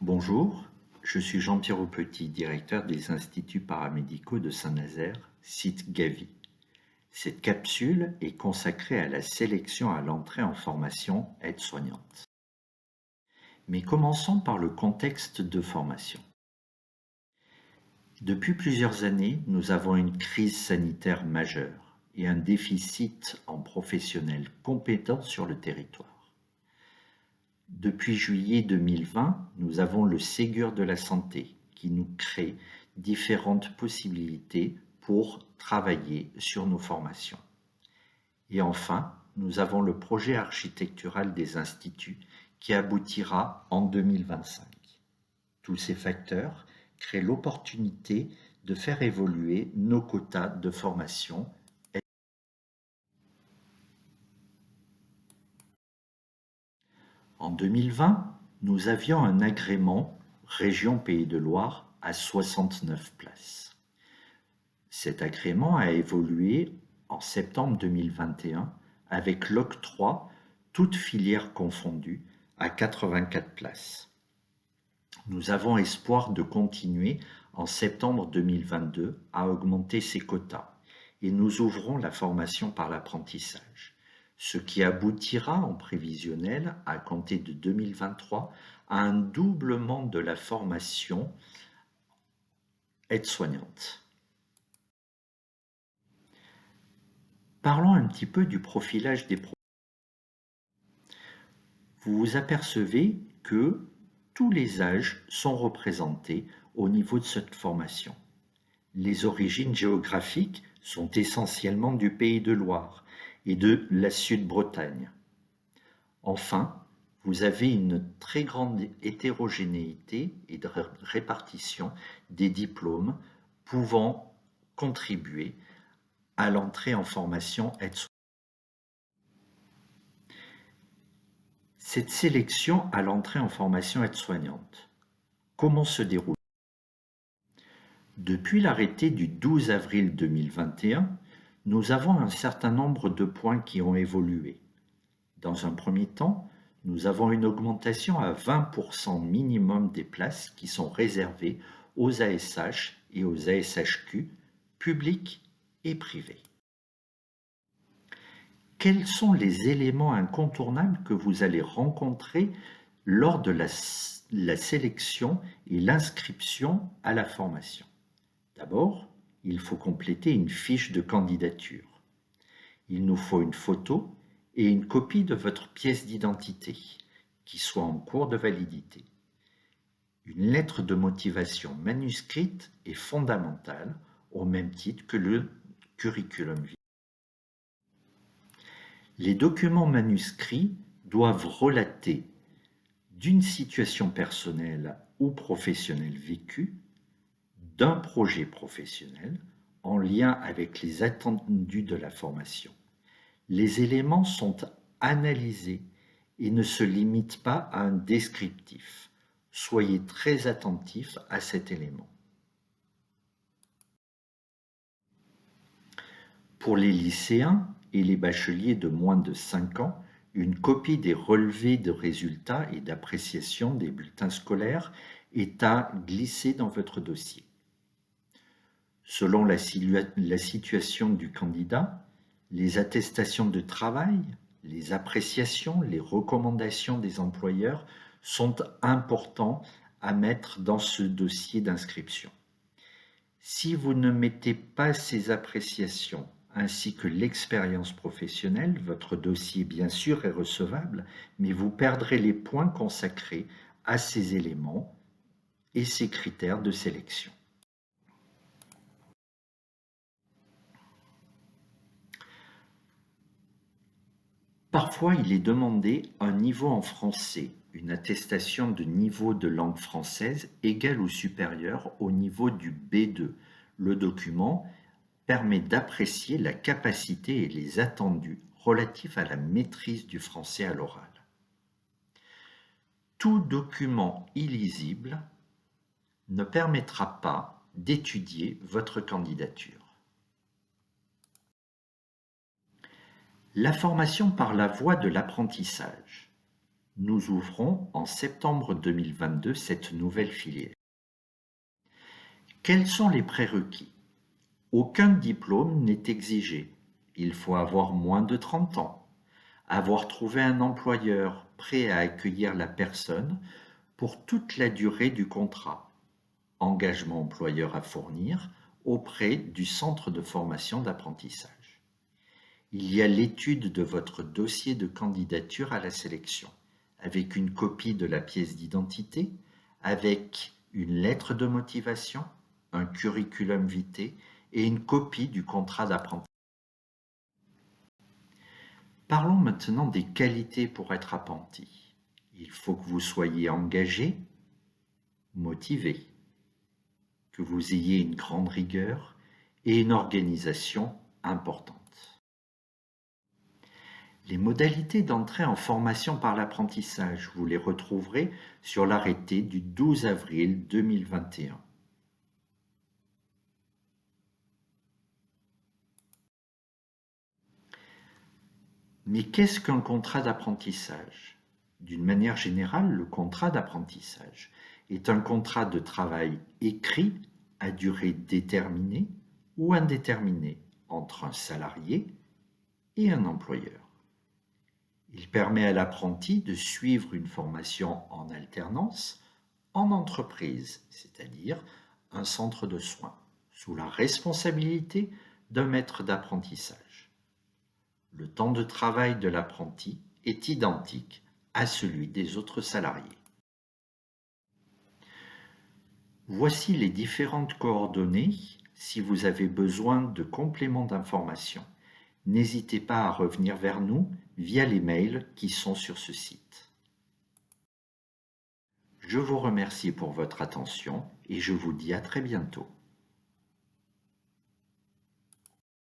Bonjour, je suis Jean-Pierre Aupetit, directeur des Instituts paramédicaux de Saint-Nazaire, site Gavy. Cette capsule est consacrée à la sélection à l'entrée en formation aide-soignante. Mais commençons par le contexte de formation. Depuis plusieurs années, nous avons une crise sanitaire majeure et un déficit en professionnels compétents sur le territoire. Depuis juillet 2020, nous avons le Ségur de la santé qui nous crée différentes possibilités pour travailler sur nos formations. Et enfin, nous avons le projet architectural des instituts qui aboutira en 2025. Tous ces facteurs créent l'opportunité de faire évoluer nos quotas de formation. En 2020, nous avions un agrément Région Pays de Loire à 69 places. Cet agrément a évolué en septembre 2021 avec l'octroi, toutes filières confondues, à 84 places. Nous avons espoir de continuer en septembre 2022 à augmenter ces quotas et nous ouvrons la formation par l'apprentissage, ce qui aboutira en prévisionnel à compter de 2023 à un doublement de la formation aide-soignante. Parlons un petit peu du profilage des profils. Vous vous apercevez que tous les âges sont représentés au niveau de cette formation. Les origines géographiques sont essentiellement du Pays de Loire et de la Sud-Bretagne. Enfin, vous avez une très grande hétérogénéité et de répartition des diplômes pouvant contribuer à l'entrée en formation aide-soignante. Cette sélection à l'entrée en formation aide-soignante, comment se déroule? Depuis l'arrêté du 12 avril 2021, nous avons un certain nombre de points qui ont évolué. Dans un premier temps, nous avons une augmentation à 20% minimum des places qui sont réservées aux ASH et aux ASHQ, publics et privés. Quels sont les éléments incontournables que vous allez rencontrer lors de la sélection et l'inscription à la formation? D'abord, il faut compléter une fiche de candidature. Il nous faut une photo et une copie de votre pièce d'identité qui soit en cours de validité. Une lettre de motivation manuscrite est fondamentale au même titre que le curriculum vitae. Les documents manuscrits doivent relater d'une situation personnelle ou professionnelle vécue, d'un projet professionnel en lien avec les attendus de la formation. Les éléments sont analysés et ne se limitent pas à un descriptif. Soyez très attentifs à cet élément. Pour les lycéens et les bacheliers de moins de 5 ans, une copie des relevés de résultats et d'appréciation des bulletins scolaires est à glisser dans votre dossier. Selon la situation du candidat, les attestations de travail, les appréciations, les recommandations des employeurs sont importants à mettre dans ce dossier d'inscription. Si vous ne mettez pas ces appréciations ainsi que l'expérience professionnelle, votre dossier bien sûr est recevable, mais vous perdrez les points consacrés à ces éléments et ces critères de sélection. Parfois, il est demandé un niveau en français, une attestation de niveau de langue française égal ou supérieur au niveau du B2. Le document permet d'apprécier la capacité et les attendus relatifs à la maîtrise du français à l'oral. Tout document illisible ne permettra pas d'étudier votre candidature. La formation par la voie de l'apprentissage. Nous ouvrons en septembre 2022 cette nouvelle filière. Quels sont les prérequis? Aucun diplôme n'est exigé. Il faut avoir moins de 30 ans, avoir trouvé un employeur prêt à accueillir la personne pour toute la durée du contrat, engagement employeur à fournir auprès du centre de formation d'apprentissage. Il y a l'étude de votre dossier de candidature à la sélection, avec une copie de la pièce d'identité, avec une lettre de motivation, un curriculum vitae et une copie du contrat d'apprentissage. Parlons maintenant des qualités pour être apprenti. Il faut que vous soyez engagé, motivé, que vous ayez une grande rigueur et une organisation importante. Les modalités d'entrée en formation par l'apprentissage, vous les retrouverez sur l'arrêté du 12 avril 2021. Mais qu'est-ce qu'un contrat d'apprentissage? D'une manière générale, le contrat d'apprentissage est un contrat de travail écrit à durée déterminée ou indéterminée entre un salarié et un employeur. Il permet à l'apprenti de suivre une formation en alternance en entreprise, c'est-à-dire un centre de soins, sous la responsabilité d'un maître d'apprentissage. Le temps de travail de l'apprenti est identique à celui des autres salariés. Voici les différentes coordonnées si vous avez besoin de compléments d'information. N'hésitez pas à revenir vers nous via les mails qui sont sur ce site. Je vous remercie pour votre attention et je vous dis à très bientôt.